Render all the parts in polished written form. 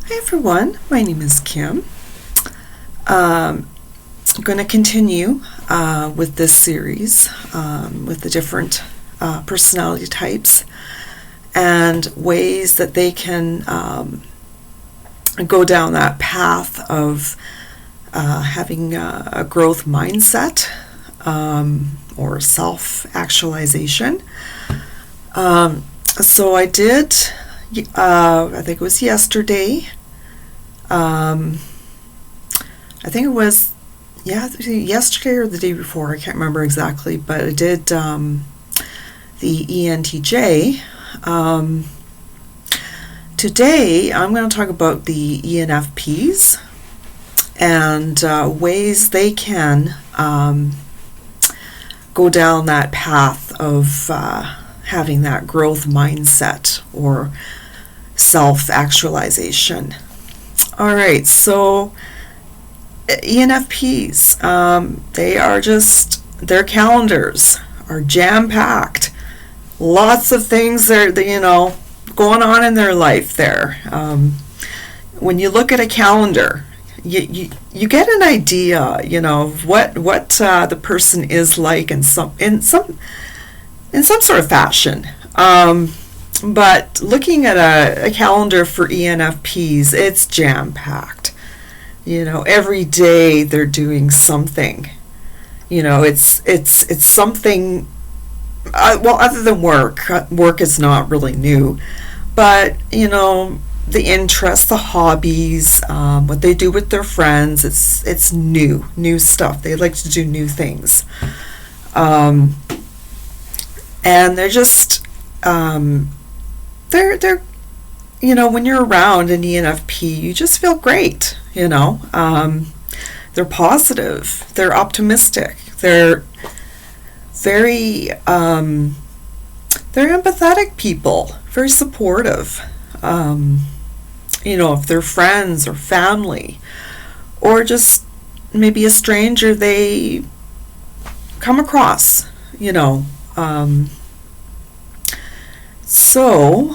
Hi everyone, my name is Kim. I'm going to continue with this series with the different personality types and ways that they can go down that path of having a growth mindset or self-actualization. So I did, I think it was yesterday. I think it was, yesterday or the day before. I can't remember exactly, but I did the ENTJ. Today, I'm going to talk about the ENFP'S and ways they can go down that path of having that growth mindset or self-actualization. All right, so ENFPs, they are just, their calendars are jam-packed. Lots of things are, going on in their life there. When you look at a calendar, you get an idea, of what the person is like in some sort of fashion. But looking at a calendar for ENFPs, it's jam-packed. Every day they're doing something. It's something, other than work. Work is not really new. But, the interests, the hobbies, what they do with their friends, it's new stuff. They like to do new things. And they're just, they're when you're around an ENFP, you just feel great. They're positive, they're optimistic, they're very they're empathetic people, very supportive. If they're friends or family or just maybe a stranger they come across, So,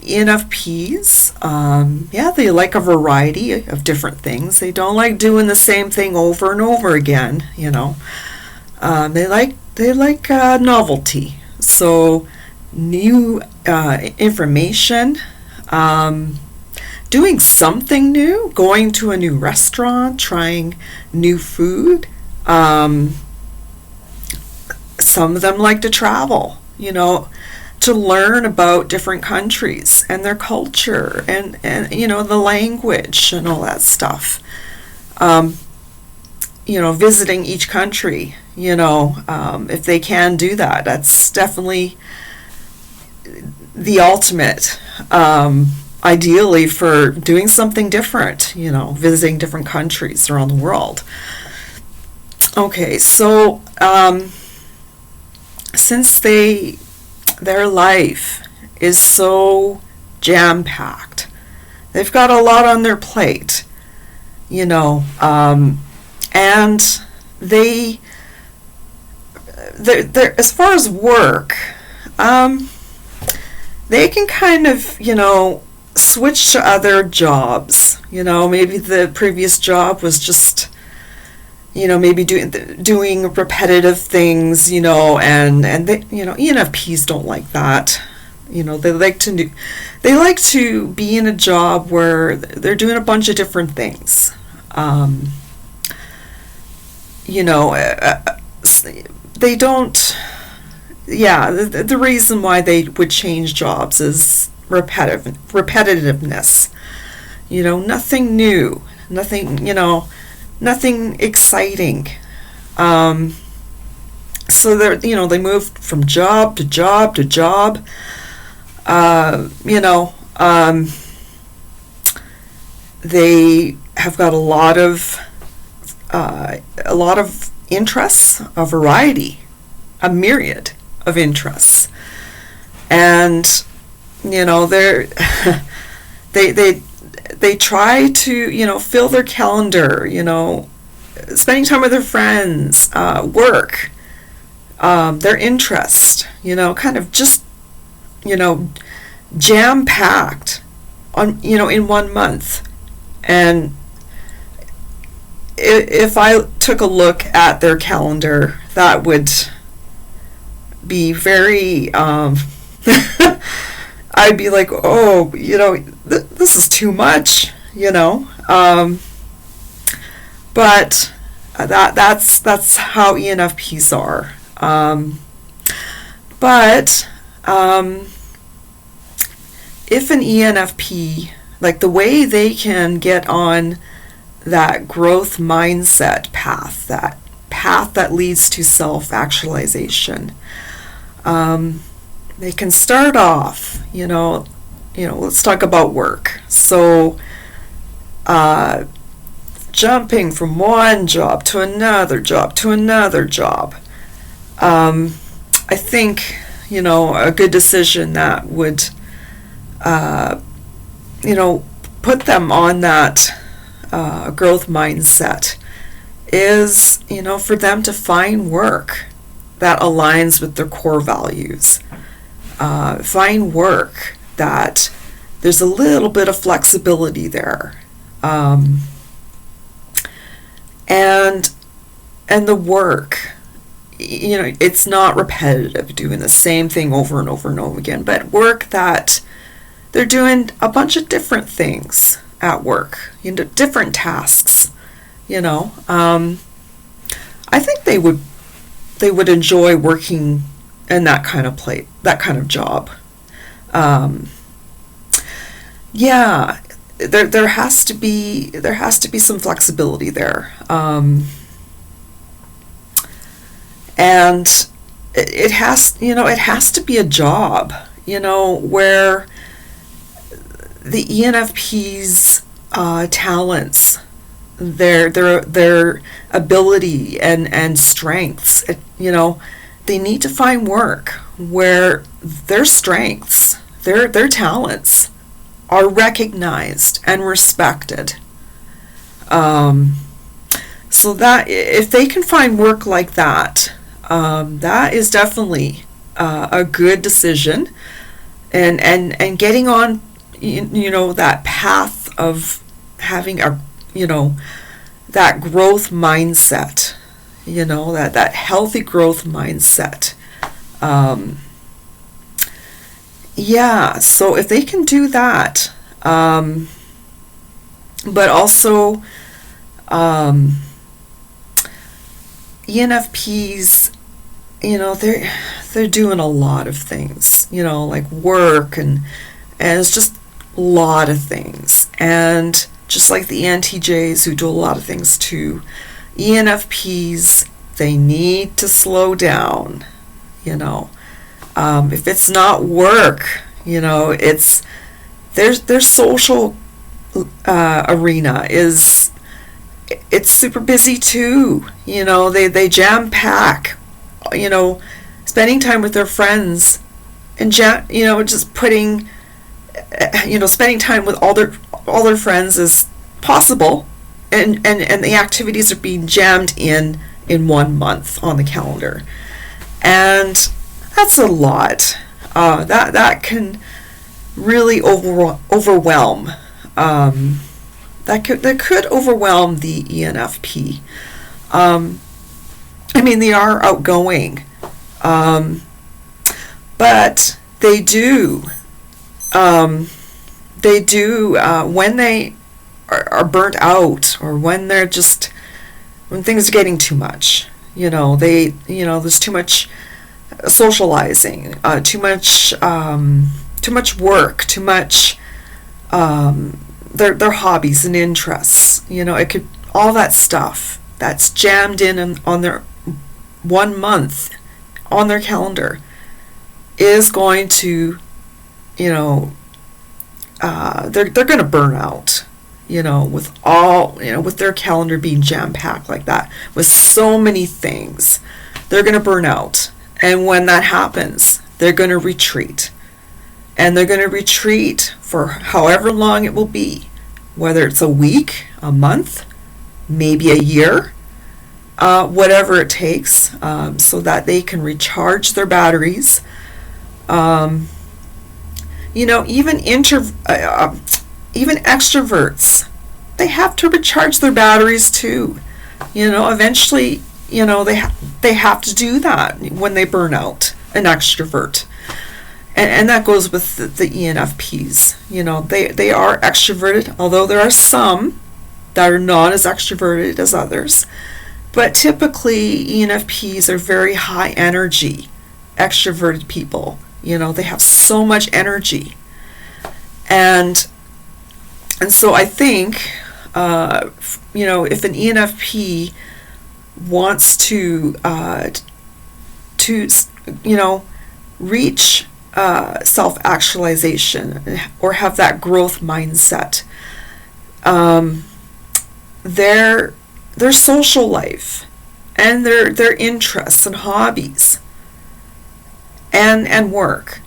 ENFPs, they like a variety of different things. They don't like doing the same thing over and over again, They like novelty. So, new information, doing something new, going to a new restaurant, trying new food. Some of them like to travel, to learn about different countries and their culture and the language and all that stuff. Visiting each country, if they can do that, that's definitely the ultimate, ideally, for doing something different, visiting different countries around the world. Okay, so since their life is so jam-packed, they've got a lot on their plate, and they're as far as work, they can kind of, switch to other jobs. Maybe the previous job was just, maybe doing repetitive things, and they, ENFPs don't like that. They like to be in a job where they're doing a bunch of different things. They don't. Yeah, the reason why they would change jobs is repetitiveness. Nothing new, nothing exciting. So they're, they move from job to job to job. They have got a lot of interests, a variety, a myriad of interests, and they're they try to fill their calendar, spending time with their friends, work, their interest, kind of just jam-packed in 1 month. And if I took a look at their calendar, that would be very, I'd be like, oh, this is too much, but that's how ENFPs are. But if an ENFP, like the way they can get on that growth mindset path, that path that leads to self-actualization, they can start off, let's talk about work. So, jumping from one job to another job to another job. I think, a good decision that would, put them on that growth mindset is, for them to find work that aligns with their core values. Find work that there's a little bit of flexibility there. And the work, it's not repetitive, doing the same thing over and over and over again, but work that they're doing a bunch of different things at work, different tasks. I think they would enjoy working in that kind of that kind of job. There has to be some flexibility there, and it has to be a job, where the ENFP's talents, their ability and strengths, they need to find work where their strengths, their talents are recognized and respected. So that if they can find work like that, that is definitely a good decision, and getting on that path of having that growth mindset, that healthy growth mindset. So if they can do that, but also ENFPs, they're doing a lot of things, like work, and it's just a lot of things. And just like the ENTJs, who do a lot of things too, ENFPs, they need to slow down. If it's not work, it's their social arena is, it's super busy too. They jam pack, spending time with their friends, and just putting, spending time with all their friends is possible, and the activities are being jammed in 1 month on the calendar, and that's a lot. That can really overwhelm. That could overwhelm the ENFP. They are outgoing, but they do when they are burnt out, or when things are getting too much. There's too much socializing, too much work, too much their hobbies and interests. It could, all that stuff that's jammed in on their 1 month on their calendar is going to, they're going to burn out. With all, with their calendar being jam-packed like that, with so many things, they're going to burn out. And when that happens, they're going to retreat. And they're going to retreat for however long it will be, whether it's a week, a month, maybe a year, whatever it takes, so that they can recharge their batteries. Even even extroverts, they have to recharge their batteries too. Eventually, they have to do that when they burn out, an extrovert. And that goes with the ENFPs. They are extroverted, although there are some that are not as extroverted as others. But typically, ENFPs are very high energy, extroverted people. They have so much energy. And so I think, if an ENFP wants to reach self-actualization or have that growth mindset, their social life and their interests and hobbies and work,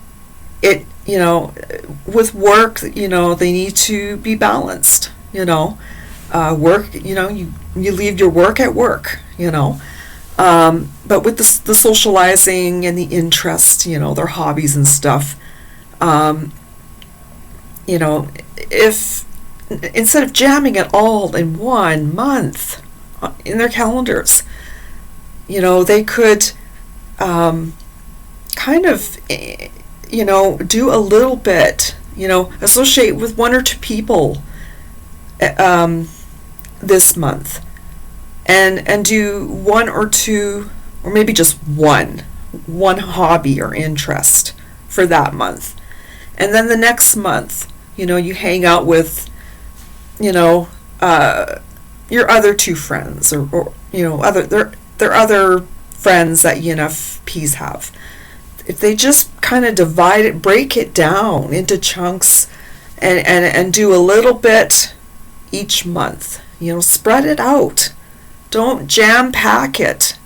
with work, they need to be balanced. Work, you leave your work at work, but with the socializing and the interest, their hobbies and stuff, if instead of jamming it all in 1 month in their calendars, they could kind of, do a little bit, associate with 1 or 2 people this month, and do 1 or 2, or maybe just one hobby or interest for that month. And then the next month, you hang out with, your other 2 friends, or their other friends that ENFPs have. If they just kind of divide it, break it down into chunks, and do a little bit each month, spread it out. Don't jam pack it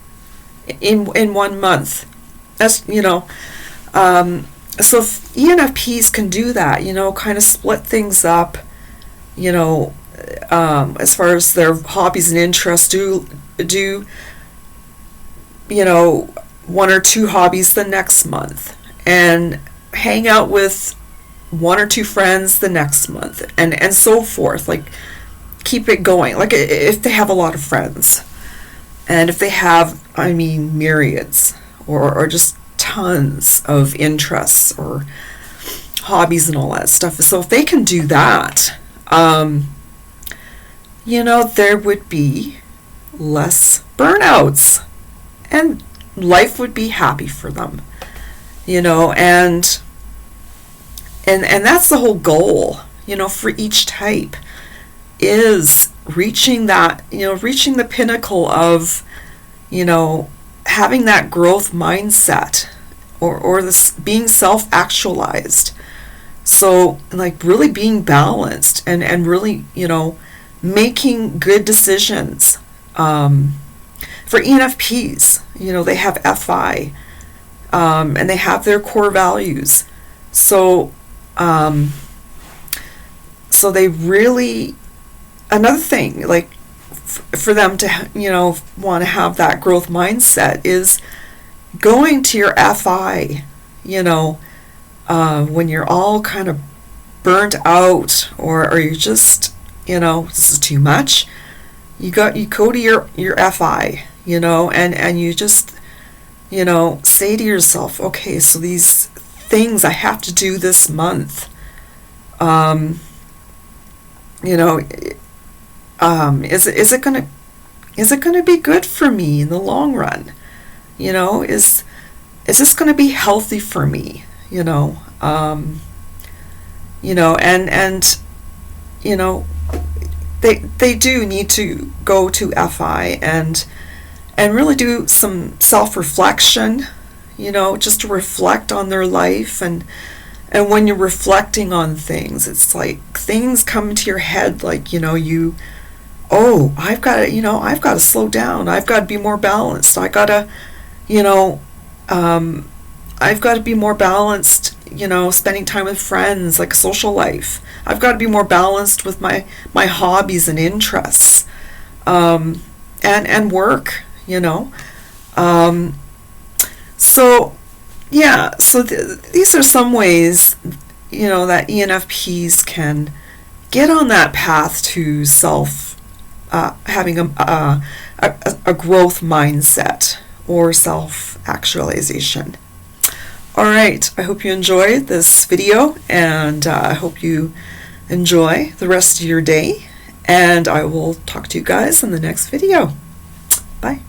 in 1 month. That's, so if ENFPs can do that, kind of split things up, as far as their hobbies and interests, do 1 or 2 hobbies the next month, and hang out with 1 or 2 friends the next month, and so forth. Like, keep it going. Like, if they have a lot of friends, and if they have, myriads, or just tons of interests or hobbies and all that stuff. So if they can do that, there would be less burnouts, and life would be happy for them, and that's the whole goal, for each type, is reaching the pinnacle of, having that growth mindset, or this being self-actualized. So, like, really being balanced and really, making good decisions. For ENFPs, they have FI, and they have their core values. So they really, another thing, like, for them to, want to have that growth mindset is going to your FI, when you're all kind of burnt out, or you're just, this is too much. You go to your FI, and you just, say to yourself, okay, so these things I have to do this month, is it gonna be good for me in the long run? Is this gonna be healthy for me? They do need to go to FI and really do some self-reflection, just to reflect on their life. And when you're reflecting on things, it's like things come into your head, like, I've got to slow down. I've got to be more balanced. I've got to be more balanced, spending time with friends, like social life. I've got to be more balanced with my hobbies and interests, and work, So these are some ways, that ENFPs can get on that path to having a growth mindset or self-actualization. All right, I hope you enjoyed this video, and I hope you enjoy the rest of your day, and I will talk to you guys in the next video. Bye.